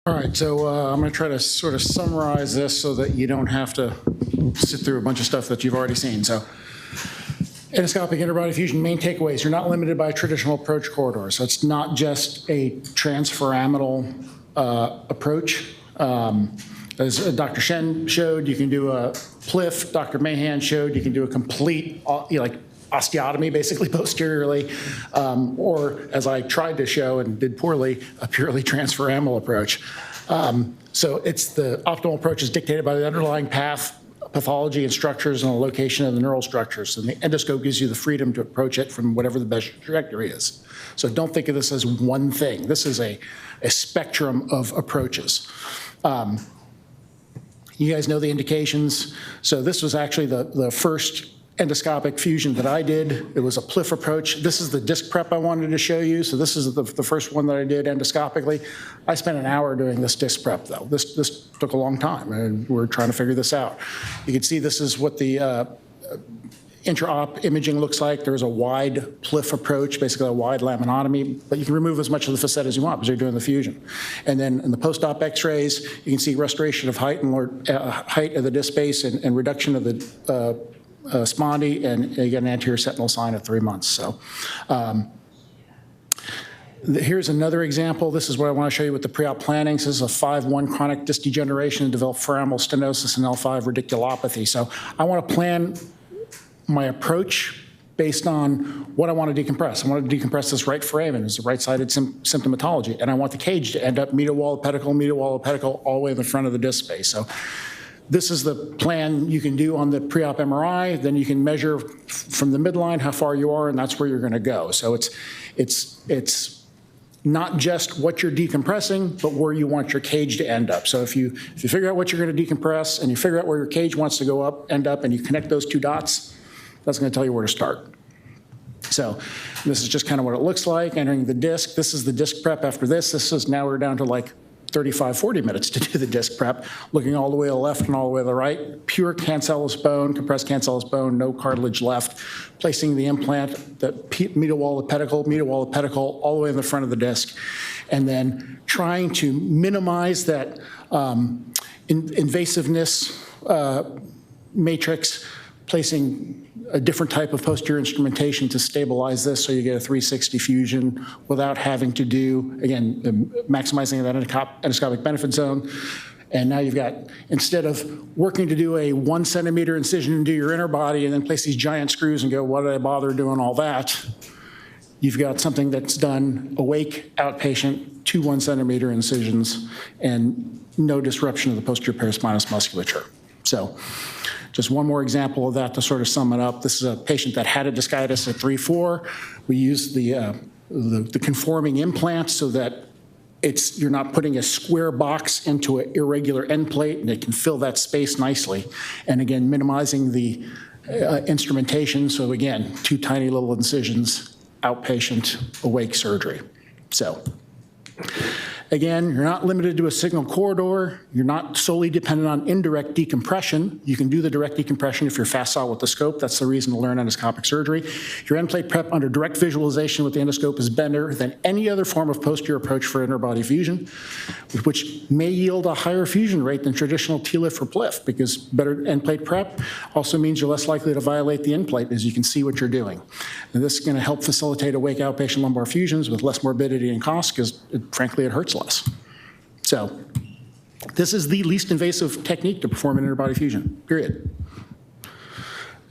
All right, so I'm going to try to sort of summarize this so that you don't have to sit through a bunch of stuff that you've already seen. So endoscopic interbody fusion, main takeaways, you're not limited by traditional approach corridors. So it's not just a transforaminal approach. As Dr. Shen showed, you can do a PLIF. Dr. Mahan showed you can do a complete, like osteotomy, basically posteriorly, or as I tried to show and did poorly, a purely transforaminal approach. So it's the optimal approach is dictated by the underlying path, pathology and structures, and the location of the neural structures. And the endoscope gives you the freedom to approach it from whatever the best trajectory is. So don't think of this as one thing. This is a spectrum of approaches. You guys know the indications. So this was actually the first endoscopic fusion that I did. It was a PLIF approach. This is the disc prep I wanted to show you. So this is the first one that I did endoscopically. I spent an hour doing this disc prep though. This took a long time and we're trying to figure this out. You can see this is what the intra-op imaging looks like. There's a wide PLIF approach, basically a wide laminotomy, but you can remove as much of the facet as you want because you're doing the fusion. And then in the post-op x-rays, you can see restoration of height and height of the disc space and reduction of the spondy, and you get an anterior sentinel sign at 3 months. So here's another example. This is what I want to show you with the pre-op planning. So this is a 5-1 chronic disc degeneration and developed foraminal stenosis and L5 radiculopathy. So I want to plan my approach based on what I want to decompress. I want to decompress this right foramen. It's the right-sided symptomatology, and I want the cage to end up medial wall of pedicle, all the way in the front of the disc space. So this is the plan you can do on the pre-op MRI. Then you can measure from the midline how far you are, and that's where you're going to go. So it's not just what you're decompressing, but where you want your cage to end up. So if you figure out what you're going to decompress and you figure out where your cage wants to end up, and you connect those two dots, that's going to tell you where to start. So this is just kind of what it looks like, entering the disc. This is the disc prep after this. Now we're down to like 35, 40 minutes to do the disc prep, looking all the way to the left and all the way to the right. Pure cancellous bone, compressed cancellous bone, no cartilage left. Placing the implant, the medial wall of pedicle, all the way in the front of the disc. And then trying to minimize that invasiveness matrix, placing a different type of posterior instrumentation to stabilize this so you get a 360 fusion without having to do, again, maximizing that endoscopic benefit zone. And now you've got, instead of working to do a 1 centimeter incision and do your inner body and then place these giant screws and go, why did I bother doing all that? You've got something that's done awake, outpatient, 2 1 centimeter incisions and no disruption of the posterior paraspinous musculature. So just one more example of that to sort of sum it up. This is a patient that had a discitis at 3-4. We used the conforming implant so that you're not putting a square box into an irregular end plate, and it can fill that space nicely. And again, minimizing the instrumentation. So again, 2 tiny little incisions, outpatient, awake surgery. So again, you're not limited to a signal corridor. You're not solely dependent on indirect decompression. You can do the direct decompression if you're facile with the scope. That's the reason to learn endoscopic surgery. Your end plate prep under direct visualization with the endoscope is better than any other form of posterior approach for interbody fusion, which may yield a higher fusion rate than traditional TLIF or PLIF, because better end plate prep also means you're less likely to violate the end plate as you can see what you're doing. And this is going to help facilitate awake outpatient lumbar fusions with less morbidity and cost because, frankly, it hurts less. So this is the least invasive technique to perform an interbody fusion, period.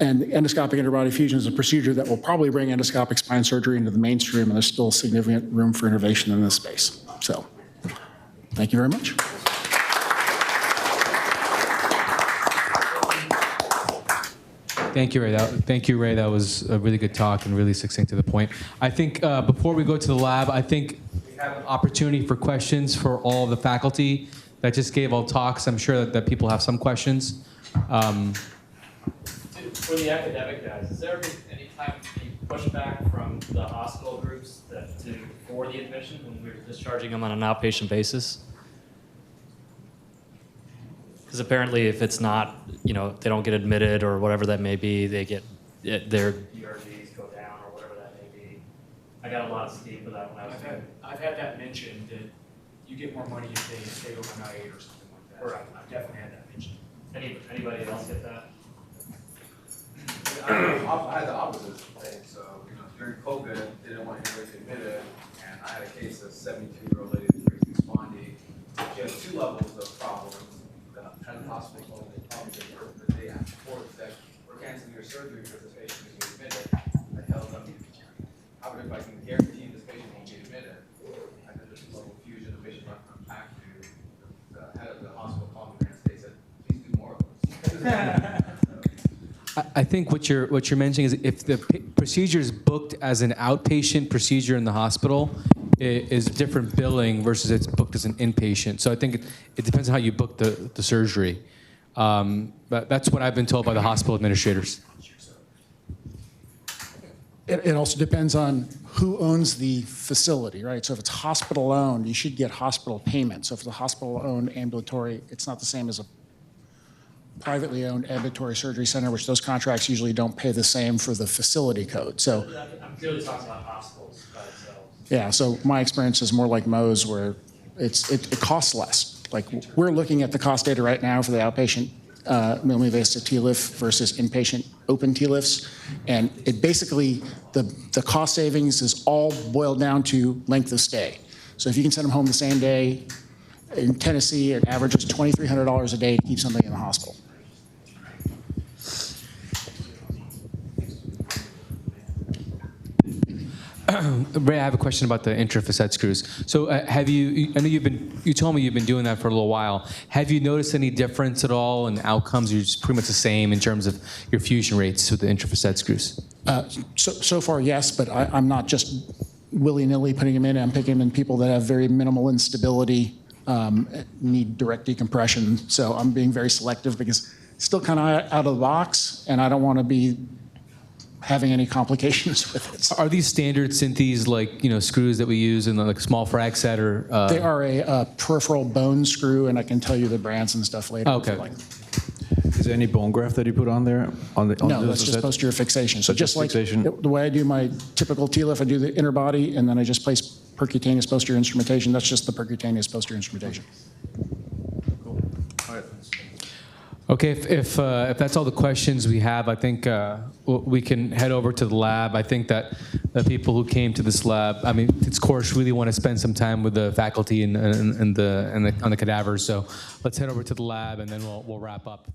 And endoscopic interbody fusion is a procedure that will probably bring endoscopic spine surgery into the mainstream, and there's still significant room for innovation in this space. So thank you very much. Thank you, Ray. That was a really good talk and really succinct to the point. I think before we go to the lab, I think we have an opportunity for questions for all of the faculty that just gave all talks. I'm sure that people have some questions. For the academic guys, has there been any time any pushback from the hospital groups for the admission when we're discharging them on an outpatient basis? Because apparently if it's not, they don't get admitted or whatever that may be, they get their DRGs go down or whatever that may be. I got a lot of steam for that when I was I've had that mentioned that you get more money if they stay overnight or something like that. Right. I've definitely had that mentioned. Anybody else get that? I had the opposite thing, so, during COVID, they didn't want anybody to admit it, and I had a case of 72-year-old lady with breathing spondy. She had 2 levels of problems. At the hospital told me probably the day before that we're canceling your surgery because this patient is being admitted. I tell them, how about if I can guarantee this patient won't be admitted? I did this level of fusion, the patient went from back to the head of the hospital called me and they said, please do more of this. I think what you're mentioning is if the procedure is booked as an outpatient procedure in the hospital, it is different billing versus it's booked as an inpatient. So I think it depends on how you book the surgery. But that's what I've been told by the hospital administrators. It also depends on who owns the facility, right? So if it's hospital-owned, you should get hospital payment. So if it's a hospital-owned ambulatory, it's not the same as a privately owned ambulatory surgery center, which those contracts usually don't pay the same for the facility code. So I'm clearly talking about hospitals by themselves. yeah, so my experience is more like Mo's, where it costs less. Like we're looking at the cost data right now for the outpatient minimally invasive TLIF versus inpatient open TLIFs, and it basically the cost savings is all boiled down to length of stay. So if you can send them home the same day, in Tennessee, it averages $2,300 a day to keep somebody in the hospital. Ray, I have a question about the intrafacet screws. So have you, I know you told me you've been doing that for a little while. Have you noticed any difference at all in outcomes? Or just pretty much the same in terms of your fusion rates with the intrafacet screws? So far, yes, but I'm not just willy-nilly putting them in. I'm picking them in people that have very minimal instability, need direct decompression. So I'm being very selective because it's still kind of out of the box, and I don't want to be having any complications with it. Are these standard Synthes like screws that we use in the like small frag set or? They are a peripheral bone screw, and I can tell you the brands and stuff later. Okay. Is there any bone graft that you put on there? On No, that's just posterior fixation. So just like fixation? the way I do my typical TLIF, I do the interbody, and then I just place percutaneous posterior instrumentation. That's just the percutaneous posterior instrumentation. Okay, if that's all the questions we have, I think we can head over to the lab. I think that the people who came to this lab, I mean, its course really want to spend some time with the faculty and on the cadavers. So let's head over to the lab and then we'll wrap up.